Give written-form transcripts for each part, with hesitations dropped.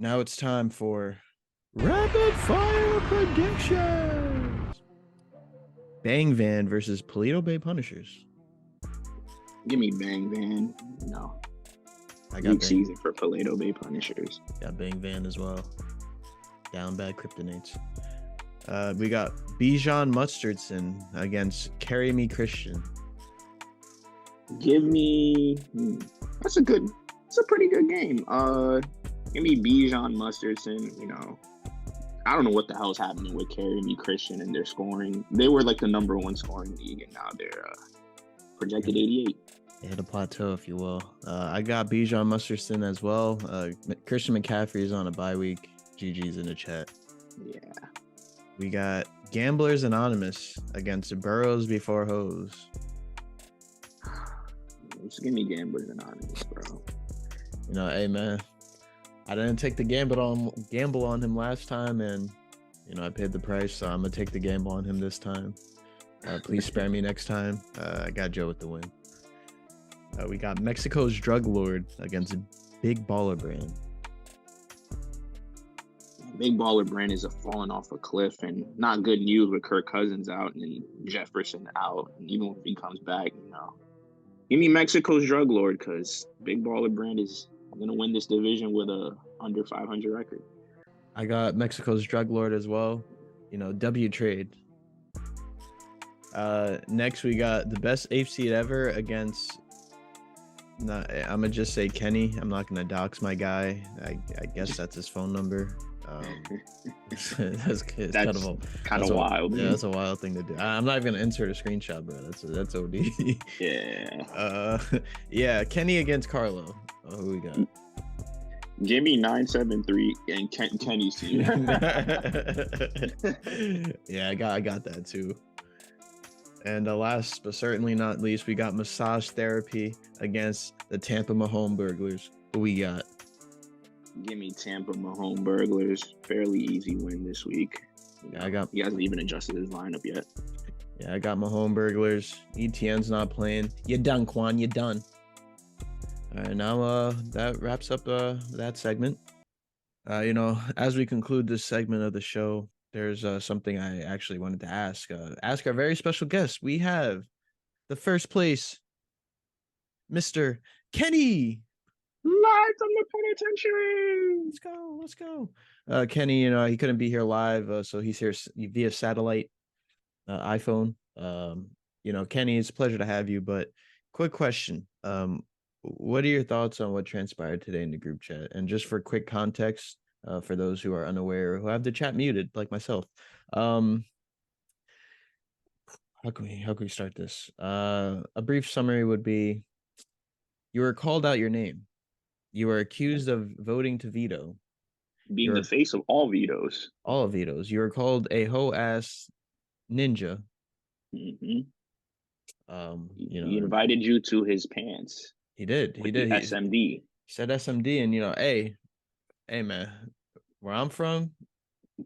Now it's time for rapid fire predictions. Bang Van versus Paleto Bay Punishers. Give me Bang Van. I got Weak Bang. season for Paleto Bay Punishers. Got Bang Van as well. Down bad kryptonites. We got Bijan Mustardson against Carry Me Christian. Give me. That's a pretty good game. Give me Bijan Mustardson. I don't know what the hell's happening with Carry Me Christian and their scoring. They were like the number one scoring league, and now they're projected 88. They hit a plateau, if you will. I got Bijan Mustardson as well. Christian McCaffrey is on a bye week. GG's in the chat. Yeah. We got Gamblers Anonymous against Burrows Before Hoes. Just give me Gamblers Anonymous, bro. Hey man, I didn't take the gamble on him last time, and I paid the price, so I'm gonna take the gamble on him this time. Please spare me next time. I got Joe with the win. We got Mexico's Drug Lord against Big Baller Brand. Big Baller Brand is falling off a cliff, and not good news with Kirk Cousins out and Jefferson out. And even if he comes back, give me Mexico's Drug Lord, because Big Baller Brand is gonna win this division with a under 500 record. I got Mexico's Drug Lord as well. W trade. Next we got the best 8th seed ever against. I'm gonna just say Kenny. I'm not gonna dox my guy. I guess that's his phone number. That's kind of wild. Yeah, that's a wild thing to do. I'm not even gonna insert a screenshot, bro. That's OD. Yeah. Yeah. Kenny against Carlo. Who we got? Jimmy 973 and Kenny's team. Yeah, I got that too. And last but certainly not least, we got Massage Therapy against the Tampa Mahone Burglars. Who we got? Give me Tampa Mahone Burglars. Fairly easy win this week. He hasn't even adjusted his lineup yet. Yeah, I got Mahone Burglars. ETN's not playing. You done, Quan. You done. All right, now that wraps up that segment. As we conclude this segment of the show, there's something I actually wanted to ask our very special guest. We have the first place, Mr. Kenny. Live from the penitentiary. Let's go. Kenny, he couldn't be here live, so he's here via satellite, iPhone. Kenny, it's a pleasure to have you, but quick question. What are your thoughts on what transpired today in the group chat? And just for quick context, for those who are unaware, who have the chat muted, like myself, how can we start this? A brief summary would be: you were called out your name. You were accused of voting to veto. Being the face of all vetoes. All of vetoes. You were called a hoe-ass ninja. Mm-hmm. He invited you to his pants. He did. He SMD. He said SMD, and hey man, where I'm from,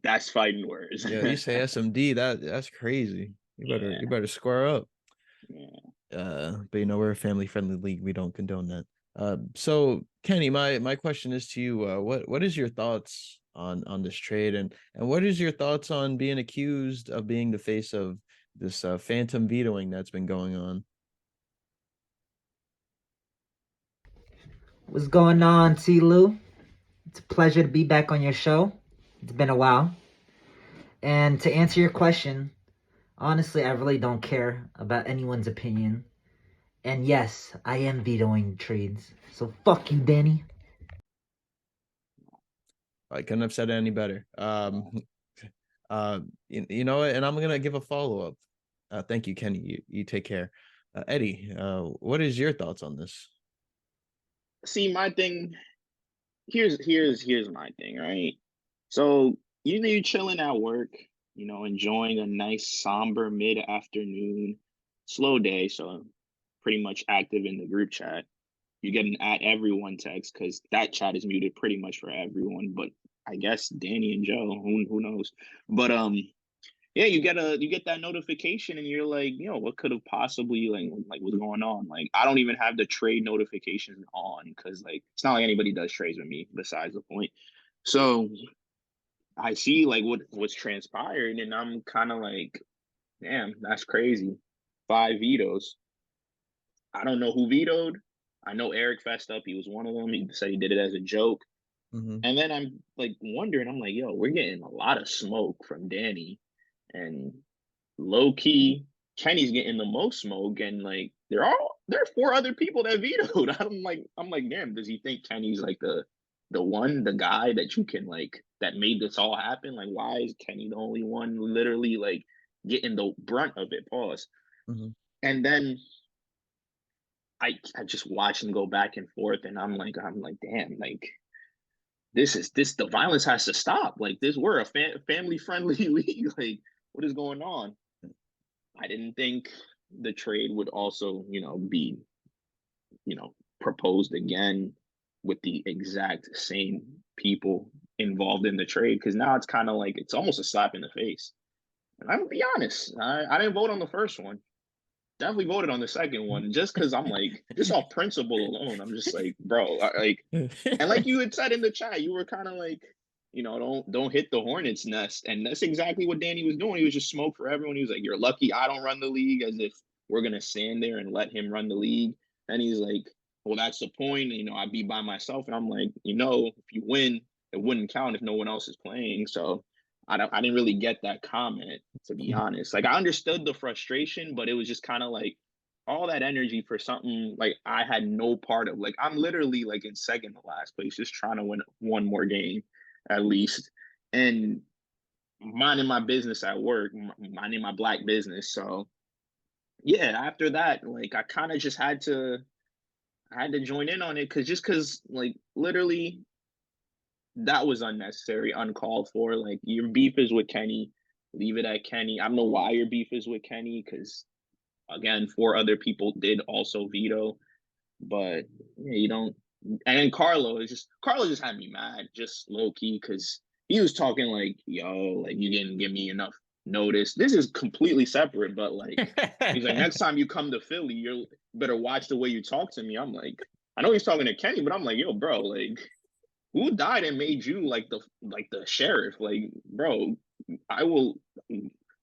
that's fighting words. Yeah, you say SMD, that's crazy. You better square up. Yeah. But we're a family-friendly league. We don't condone that. So Kenny, my question is to you. What is your thoughts on this trade, and what is your thoughts on being accused of being the face of this phantom vetoing that's been going on? What's going on, TLew? It's a pleasure to be back on your show. It's been a while. And to answer your question, honestly, I really don't care about anyone's opinion. And yes, I am vetoing trades. So fuck you, Danny. I couldn't have said it any better. You know what? And I'm gonna give a follow-up. Thank you, Kenny. You take care. Eddie, what is your thoughts on this? See, my thing. Here's my thing, right? So you're chilling at work, enjoying a nice somber mid-afternoon, slow day. So pretty much active in the group chat. You get an at everyone text, because that chat is muted pretty much for everyone, but I guess Danny and Joe, who knows? But yeah, you get that notification, and you're like, what could have possibly like what's going on? Like, I don't even have the trade notifications on, because it's not like anybody does trades with me. Besides the point, So I see like what's transpired, and I'm kind of like, damn, that's crazy. 5 vetoes. I don't know who vetoed. I know Eric fessed up. He was one of them. He said he did it as a joke. Mm-hmm. And then I'm like wondering, I'm like, yo, we're getting a lot of smoke from Danny. And low key, Kenny's getting the most smoke. And like there are 4 other people that vetoed. I'm like, damn, does he think Kenny's like the guy that you can like that made this all happen? Like, why is Kenny the only one literally like getting the brunt of it? Pause. Mm-hmm. And then I just watch him go back and forth, and I'm like, damn, like this the violence has to stop. Like this, we're a family friendly league. Like, what is going on? I didn't think the trade would also, be, proposed again with the exact same people involved in the trade. Because now it's kind of like it's almost a slap in the face. And I'm gonna be honest, I didn't vote on the first one. Definitely voted on the second one just because I'm like, just off principle alone. I'm just like, bro, and like you had said in the chat, you were kind of like, don't hit the hornet's nest, and that's exactly what Danny was doing. He was just smoke for everyone. He was like, "You're lucky I don't run the league," as if we're gonna stand there and let him run the league. And he's like, "Well, that's the point. I'd be by myself." And I'm like, if you win, it wouldn't count if no one else is playing. So I didn't really get that comment, to be honest. Like I understood the frustration, but it was just kind of like all that energy for something like I had no part of. Like I'm literally like in second to last place, just trying to win one more game at least, and minding my business at work, minding my black business. So yeah, after that, like I kind of just I had to join in on it because like literally that was unnecessary, uncalled for. Like your beef is with Kenny, leave it at Kenny. I don't know why your beef is with Kenny because again, 4 other people did also veto, but yeah, you don't. And then Carlo just had me mad, just low key, because he was talking like, "Yo, like you didn't give me enough notice." This is completely separate, but like he's like, "Next time you come to Philly, you better watch the way you talk to me." I'm like, I know he's talking to Kenny, but I'm like, "Yo, bro, like who died and made you like the sheriff? Like, bro, I will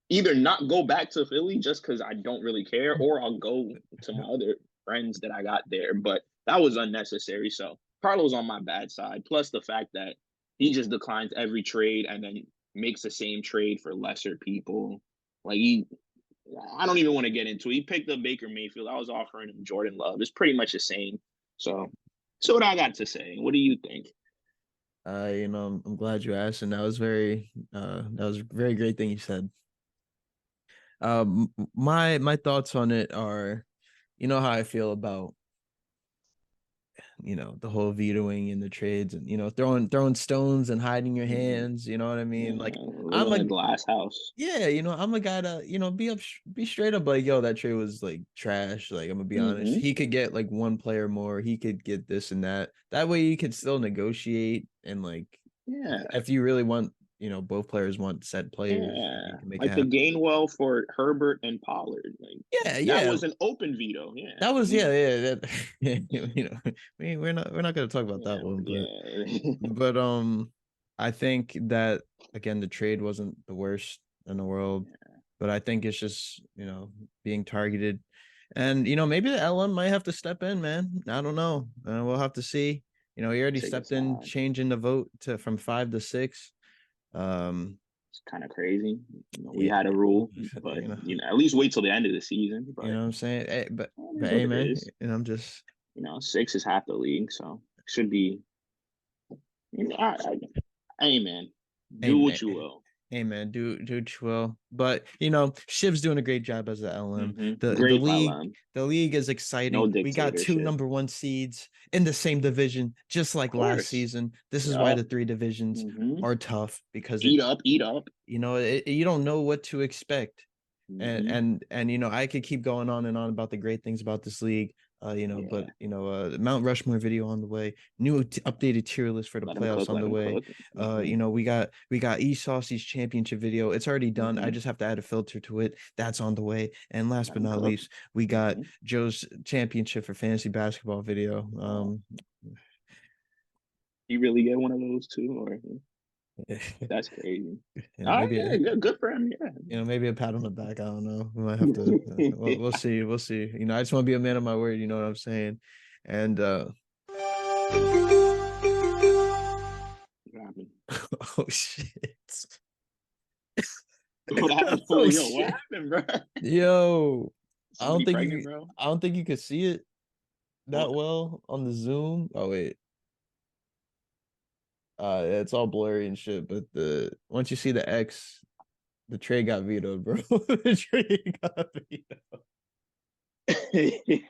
either not go back to Philly just because I don't really care, or I'll go to my other friends that I got there." But that was unnecessary. So Carlo's on my bad side. Plus the fact that he just declines every trade and then makes the same trade for lesser people. Like I don't even want to get into it. He picked up Baker Mayfield. I was offering him Jordan Love. It's pretty much the same. So what I got to say. What do you think? I'm glad you asked, and that was a very great thing you said. My thoughts on it are, how I feel about the whole vetoing and the trades, and throwing stones and hiding your hands. You know what I mean? Yeah, Like live I'm in a a glass house. yeah, I'm a guy to be straight up like, yo, that trade was like trash. Like I'm gonna be honest, Mm-hmm. he could get like one player more, he could get this and that. That way you could still negotiate, and like Yeah, if you really want, both players want set players, yeah. you can make it Like the happen. Gainwell for Herbert and Pollard. Like Yeah, that yeah. was an open veto. Yeah. That was Mm. we're not gonna talk about that Yeah. one, but Yeah. but I think that again the trade wasn't the worst in the world, but I think it's just being targeted, and maybe the LM might have to step in, man. I don't know. We'll have to see. He already Take his stepped in, time. changing the vote to from 5 to 6. It's kind of crazy. We Yeah, had a rule, but at least wait till the end of the season. you But know what I'm saying. it But is hey, what it man, is. and I'm just 6 is half the league, so it should be. Hey man, hey do man. what you will. Hey man, do chill. But Shiv's doing a great job as the LM. Mm-hmm. The Great league, LM. the league is No exciting. We got 2 dictatorship. number 1 seeds in the same division, just Of like last course. season. This is why Yup. the 3 divisions Mm-hmm. are tough, because Eat up, eat up. you don't know what to expect. and Mm-hmm. and and I could keep going on and on about the great things about this league. But Yeah. the Mount Rushmore video on the way, new updated tier list for the Let him playoffs cook. on Let the him way. cook. Mm-hmm. We got Saucy's championship video. It's already done. I Mm-hmm. just have to add a filter to it. That's on the way. And last Let but him not cook. least, we got Mm-hmm. Joe's championship for fantasy basketball video. Oh, He really get one of those too, or that's crazy. All right, maybe yeah, good for him. Yeah, maybe a pat on the back. I don't know. We might have to. We'll see. We'll see. I just want to be a man of my word. You know what I'm saying? And What happened? oh shit! What happened? Oh Yo, shit! what happened, bro? Yo, Somebody pregnant, bro? I don't think you could see it that What? well on the Zoom. Oh wait. It's all blurry and shit, but once you see the X, the trade got vetoed, bro. The trade got vetoed.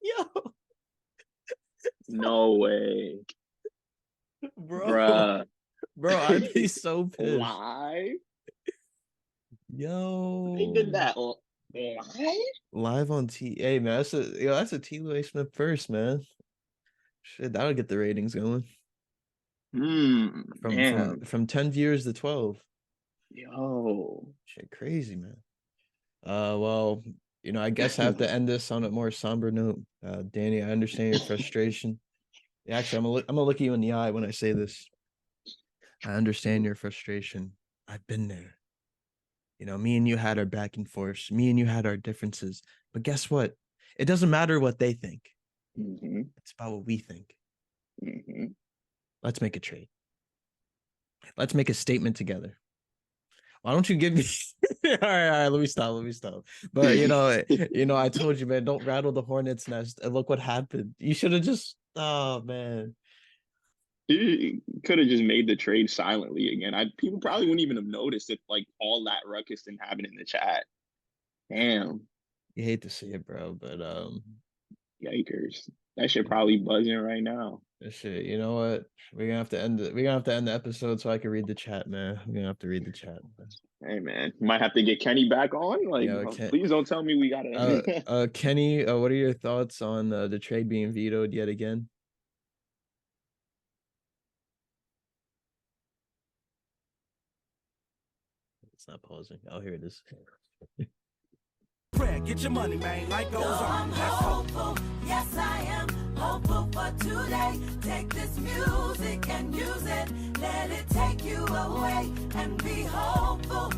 Yo, No way, bro, bruh. bro, I'd be so pissed. Why? Yo, They did that live? live on Hey man, that's a TLew Smith first, man. Shit, that'll get the ratings going. Man. From 10 viewers to 12. Yo. Shit, crazy, man. Well, I guess I have to end this on a more somber note. Danny, I understand your frustration. Actually, I'm gonna look you in the eye when I say this. I understand your frustration. I've been there. Me and you had our back and forth. Me and you had our differences. But guess what? It doesn't matter what they think. It's about what we think. Let's make a trade. Let's make a statement together. Why don't you give me all right, let me stop. But I told you, man, don't rattle the hornet's nest. And look what happened. You should have just man. You could have just made the trade silently again. People probably wouldn't even have noticed if like all that ruckus didn't happen in the chat. Damn. You hate to see it, bro, but yikers. That shit probably buzzing right now. That shit, you know what? We're gonna have to end it. We're gonna have to end the episode so I can read the chat, man. We're gonna have to read the chat. Hey man, might have to get Kenny back on. Like, please don't tell me we gotta. Kenny, what are your thoughts on the trade being vetoed yet again? It's not pausing. Oh, here it is. Get your money, man. Life goes on. I'm hopeful. Yes, I am hopeful for today. Take this music and use it. Let it take you away and be hopeful.